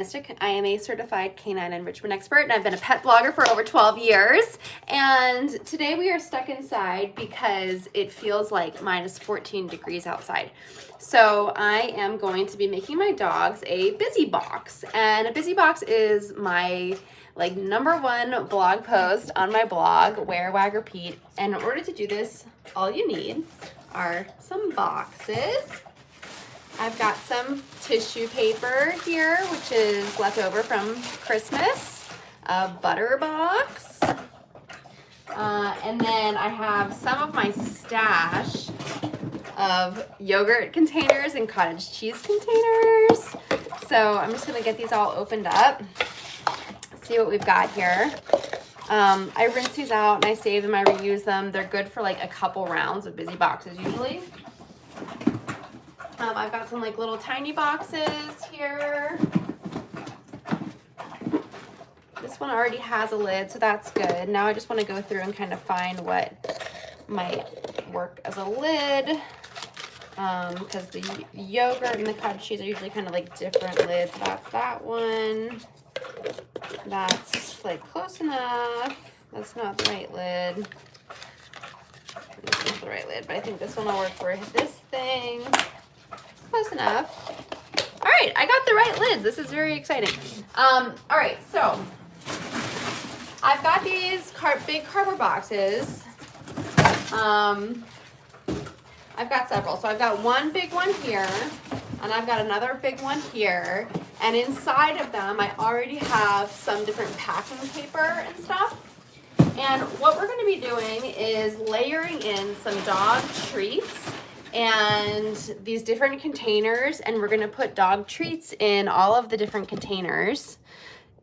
I am a certified canine enrichment expert, and I've been a pet blogger for over 12 years. And today we are stuck inside because it feels like minus 14 degrees outside. So I am going to be making my dogs a busy box. And a busy box is my #1 blog post on my blog, Wear, Wag, Repeat. And in order to do this, all you need are some boxes. I've got some tissue paper here, which is left over from Christmas, a butter box, and then I have some of my stash of yogurt containers and cottage cheese containers. So I'm just gonna get these all opened up, see what we've got here. I rinse these out and I save them, I reuse them. They're good for like a couple rounds of busy boxes usually. I've got some little tiny boxes here. This one already has a lid, so that's good. Now I just want to go through and kind of find what might work as a lid, because the yogurt and the cottage cheese are usually kind of different lids. That's that one. That's close enough. That's not the right lid. This is the right lid, but I think this one will work for this thing. Close enough. All right, I got the right lids. This is very exciting. All right, so I've got these big cardboard boxes. I've got several. So I've got one big one here, and I've got another big one here. And inside of them, I already have some different packing paper and stuff. And what we're going to be doing is layering in some dog treats and these different containers, and we're gonna put dog treats in all of the different containers.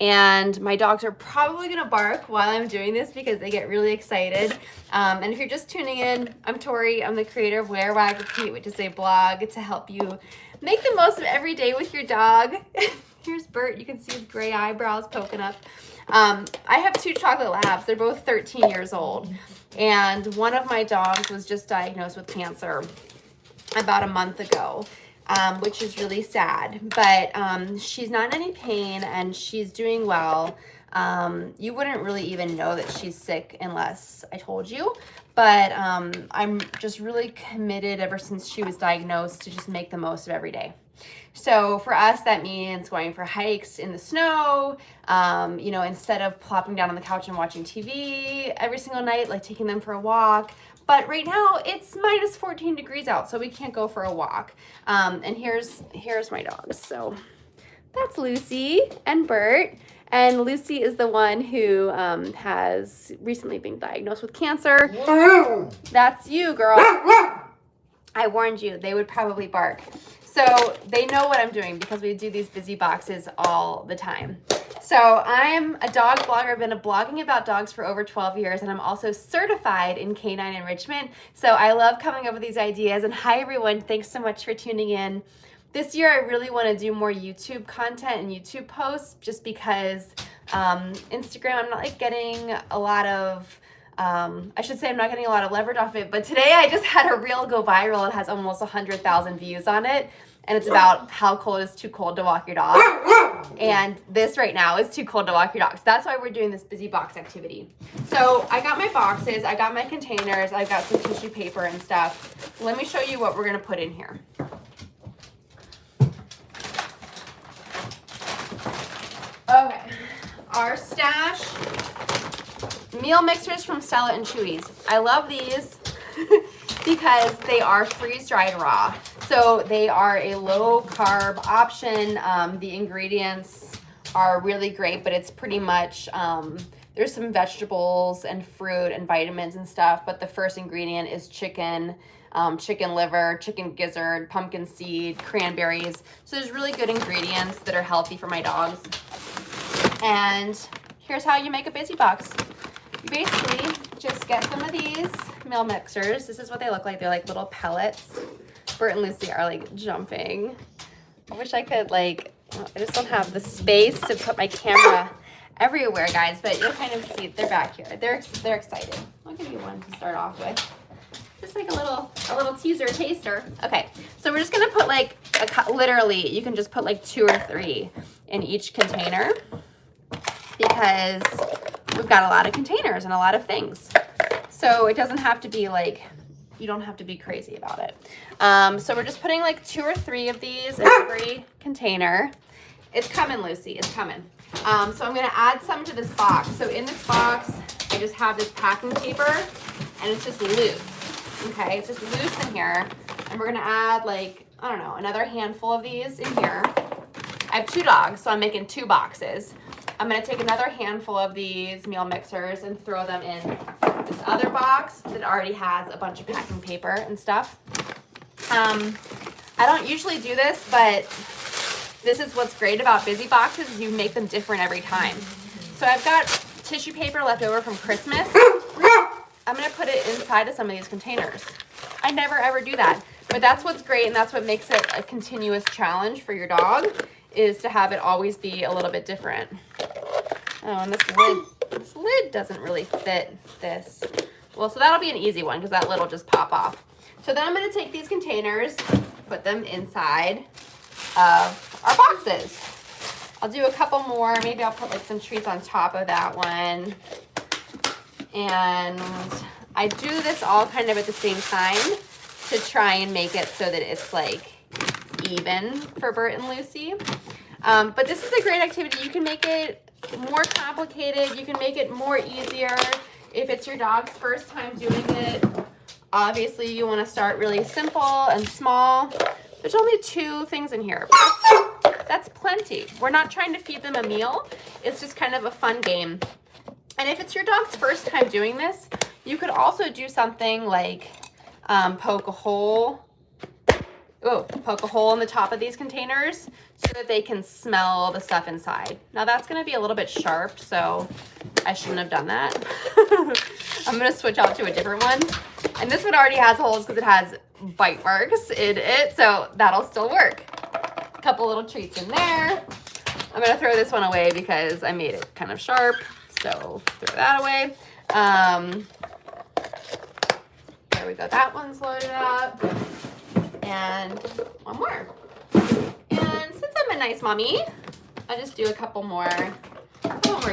And my dogs are probably gonna bark while I'm doing this because they get really excited. And if you're just tuning in, I'm Tori. I'm the creator of Wear, Wag, Repeat, which is a blog to help you make the most of every day with your dog. Here's Bert. You can see his gray eyebrows poking up. I have 2 chocolate labs. They're both 13 years old. And one of my dogs was just diagnosed with cancer about a month ago, which is really sad, but she's not in any pain and she's doing well. You wouldn't really even know that she's sick unless I told you, but I'm just really committed ever since she was diagnosed to just make the most of every day. So for us, that means going for hikes in the snow, instead of plopping down on the couch and watching TV every single night, taking them for a walk. But right now it's minus 14 degrees out, so we can't go for a walk. And here's my dogs. So that's Lucy and Bert. And Lucy is the one who has recently been diagnosed with cancer. That's you, girl. I warned you, they would probably bark. So they know what I'm doing because we do these busy boxes all the time. So I'm a dog blogger. I've been blogging about dogs for over 12 years, and I'm also certified in canine enrichment. So I love coming up with these ideas. And hi, everyone. Thanks so much for tuning in. This year, I really want to do more YouTube content and YouTube posts just because Instagram, I'm not getting a lot of, I should say I'm not getting a lot of leverage off it, but today I just had a reel go viral. It has almost 100,000 views on it, and it's about how cold it's too cold to walk your dog. And this right now is too cold to walk your dogs. That's why we're doing this busy box activity. So I got my boxes, I got my containers, I've got some tissue paper and stuff. Let me show you what we're gonna put in here. Okay, our stash, meal mixers from Stella and Chewy's. I love these because they are freeze-dried raw. So they are a low-carb option. The ingredients are really great, but it's pretty much, there's some vegetables and fruit and vitamins and stuff, but the first ingredient is chicken, chicken liver, chicken gizzard, pumpkin seed, cranberries. So there's really good ingredients that are healthy for my dogs. And here's how you make a busy box. You basically just get some of these meal mixers. This is what they look like. They're like little pellets. Bert and Lucy are jumping. I wish I could I just don't have the space to put my camera everywhere, guys, but you'll kind of see they're back here. They're excited. I'll give you one to start off with. Just like a little teaser taster. Okay, so we're just gonna put literally, you can just put 2 or 3 in each container because we've got a lot of containers and a lot of things. So it doesn't have to be like, you don't have to be crazy about it. So we're just putting like 2 or 3 of these in every container. It's coming, Lucy, it's coming. So I'm gonna add some to this box. So in this box, I just have this packing paper and it's just loose, okay? It's just loose in here. And we're gonna add like, I don't know, another handful of these in here. I have 2 dogs, so I'm making 2 boxes. I'm gonna take another handful of these meal mixers and throw them in this other box that already has a bunch of packing paper and stuff. I don't usually do this, but this is what's great about busy boxes is you make them different every time. So I've got tissue paper left over from Christmas. I'm gonna put it inside of some of these containers. I never ever do that, but that's what's great and that's what makes it a continuous challenge for your dog, is to have it always be a little bit different. Oh, and this lid doesn't really fit this. Well, so that'll be an easy one because that lid will just pop off. So then I'm gonna take these containers, put them inside of our boxes. I'll do a couple more. Maybe I'll put like some treats on top of that one. And I do this all kind of at the same time to try and make it so that it's like even for Bert and Lucy. But this is a great activity. You can make it more complicated. You can make it more easier. If it's your dog's first time doing it, obviously you want to start really simple and small. There's only 2 things in here. That's plenty. We're not trying to feed them a meal. It's just kind of a fun game. And if it's your dog's first time doing this, you could also do something like poke a hole in the top of these containers so that they can smell the stuff inside. Now that's gonna be a little bit sharp, so I shouldn't have done that. I'm gonna switch out to a different one. And this one already has holes because it has bite marks in it, so that'll still work. A couple little treats in there. I'm gonna throw this one away because I made it kind of sharp, so throw that away. There we go, that one's loaded up. And one more. And since I'm a nice mommy, I'll just do a couple more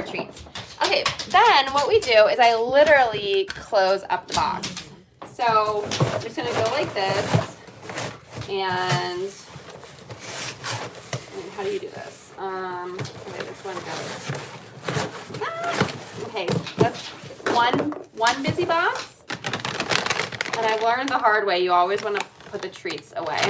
treats. Okay, then what we do is I literally close up the box. So I'm just gonna go like this, and how do you do this? Okay, this one goes. Okay, that's one busy box. And I've learned the hard way, you always want to put the treats away.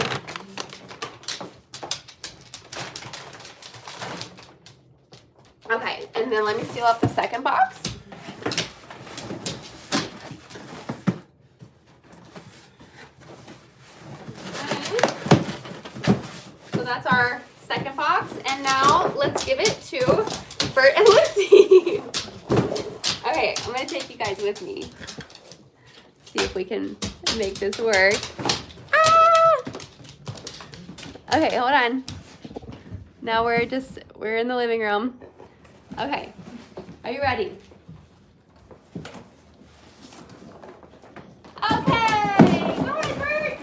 Okay, and then let me seal up the second box. So that's our second box, and now let's give it to Bert and Lucy. Okay, I'm gonna take you guys with me. See if we can make this work. Okay, hold on. Now we're in the living room. Okay, are you ready? Okay, go ahead, Bert.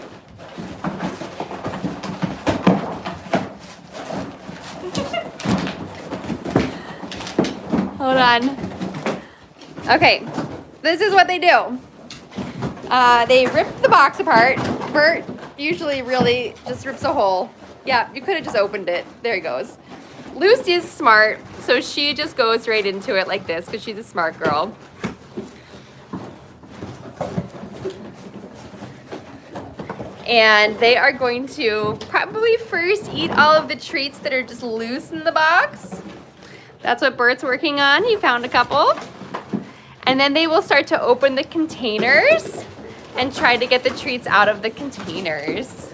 Hold on. Okay, this is what they do. They rip the box apart. Bert usually really just rips a hole. Yeah, you could have just opened it. There he goes. Lucy is smart, so she just goes right into it like this because she's a smart girl. And they are going to probably first eat all of the treats that are just loose in the box. That's what Bert's working on. He found a couple. And then they will start to open the containers and try to get the treats out of the containers.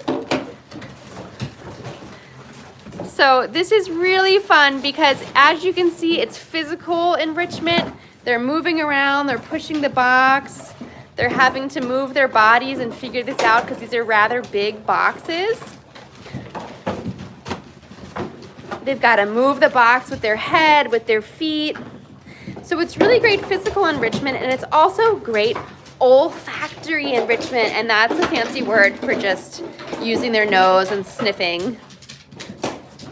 So this is really fun because as you can see, it's physical enrichment. They're moving around, they're pushing the box, they're having to move their bodies and figure this out because these are rather big boxes. They've got to move the box with their head, with their feet. So it's really great physical enrichment, and it's also great olfactory enrichment, and that's a fancy word for just using their nose and sniffing.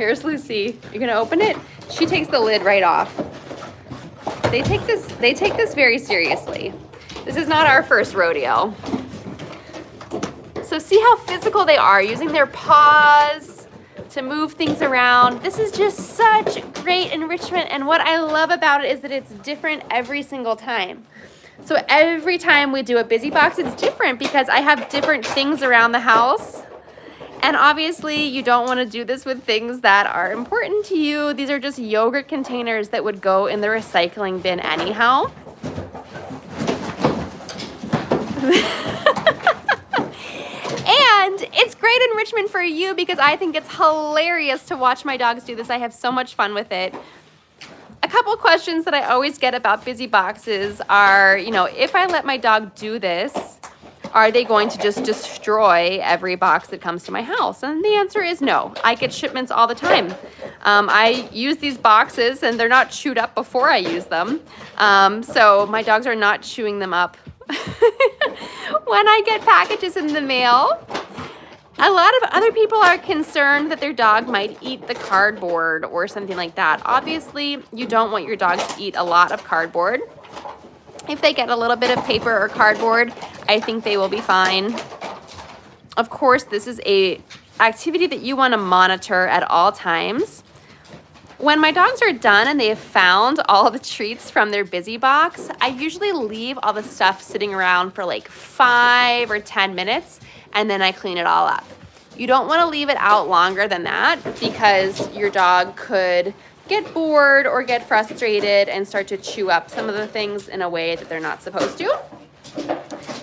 Here's Lucy. You're gonna open it? She takes the lid right off. They take this very seriously. This is not our first rodeo. So see how physical they are, using their paws to move things around. This is just such great enrichment, and what I love about it is that it's different every single time. So every time we do a busy box, it's different because I have different things around the house. And obviously you don't want to do this with things that are important to you. These are just yogurt containers that would go in the recycling bin anyhow. And it's great enrichment for you because I think it's hilarious to watch my dogs do this. I have so much fun with it. A couple questions that I always get about busy boxes are, you know, if I let my dog do this, are they going to just destroy every box that comes to my house? And the answer is no. I get shipments all the time. I use these boxes and they're not chewed up before I use them. So my dogs are not chewing them up when I get packages in the mail. A lot of other people are concerned that their dog might eat the cardboard or something like that. Obviously, you don't want your dog to eat a lot of cardboard. If they get a little bit of paper or cardboard, I think they will be fine. Of course, this is an activity that you want to monitor at all times. When my dogs are done and they have found all the treats from their busy box, I usually leave all the stuff sitting around for like 5 or 10 minutes, and then I clean it all up. You don't want to leave it out longer than that because your dog could get bored or get frustrated and start to chew up some of the things in a way that they're not supposed to.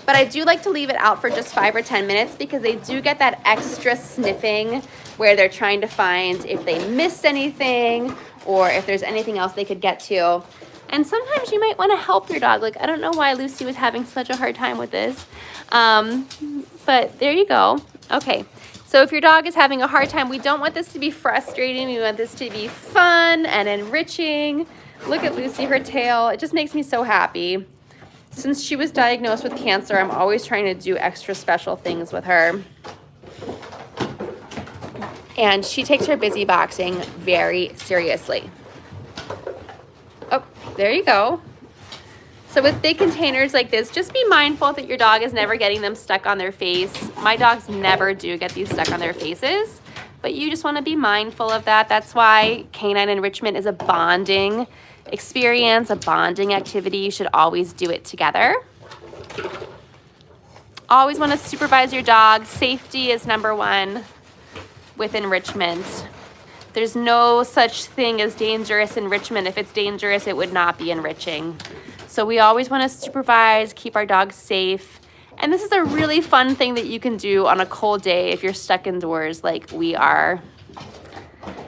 But I do like to leave it out for just 5 or 10 minutes because they do get that extra sniffing where they're trying to find if they missed anything or if there's anything else they could get to. And sometimes you might want to help your dog. Like, I don't know why Lucy was having such a hard time with this. But there you go. Okay. So if your dog is having a hard time, we don't want this to be frustrating. We want this to be fun and enriching. Look at Lucy, her tail. It just makes me so happy. Since she was diagnosed with cancer, I'm always trying to do extra special things with her. And she takes her busy boxing very seriously. Oh, there you go. So with big containers like this, just be mindful that your dog is never getting them stuck on their face. My dogs never do get these stuck on their faces, but you just want to be mindful of that. That's why canine enrichment is a bonding experience, a bonding activity. You should always do it together. Always want to supervise your dog. Safety is number one with enrichment. There's no such thing as dangerous enrichment. If it's dangerous, it would not be enriching. So we always want to supervise, keep our dogs safe. And this is a really fun thing that you can do on a cold day if you're stuck indoors like we are.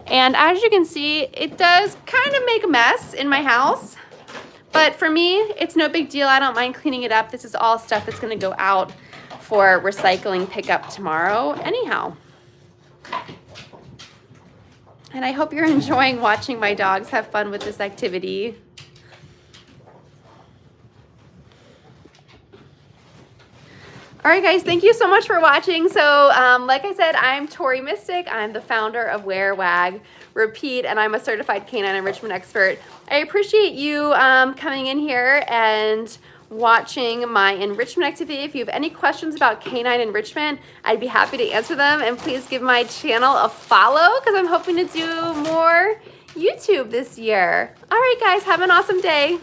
And as you can see, it does kind of make a mess in my house. But for me, it's no big deal. I don't mind cleaning it up. This is all stuff that's going to go out for recycling pickup tomorrow anyhow. And I hope you're enjoying watching my dogs have fun with this activity. All right, guys, thank you so much for watching. So like I said, I'm Tori Mystic. I'm the founder of Wear, Wag, Repeat, and I'm a certified canine enrichment expert. I appreciate you coming in here and watching my enrichment activity. If you have any questions about canine enrichment, I'd be happy to answer them. And please give my channel a follow because I'm hoping to do more YouTube this year. All right, guys, have an awesome day.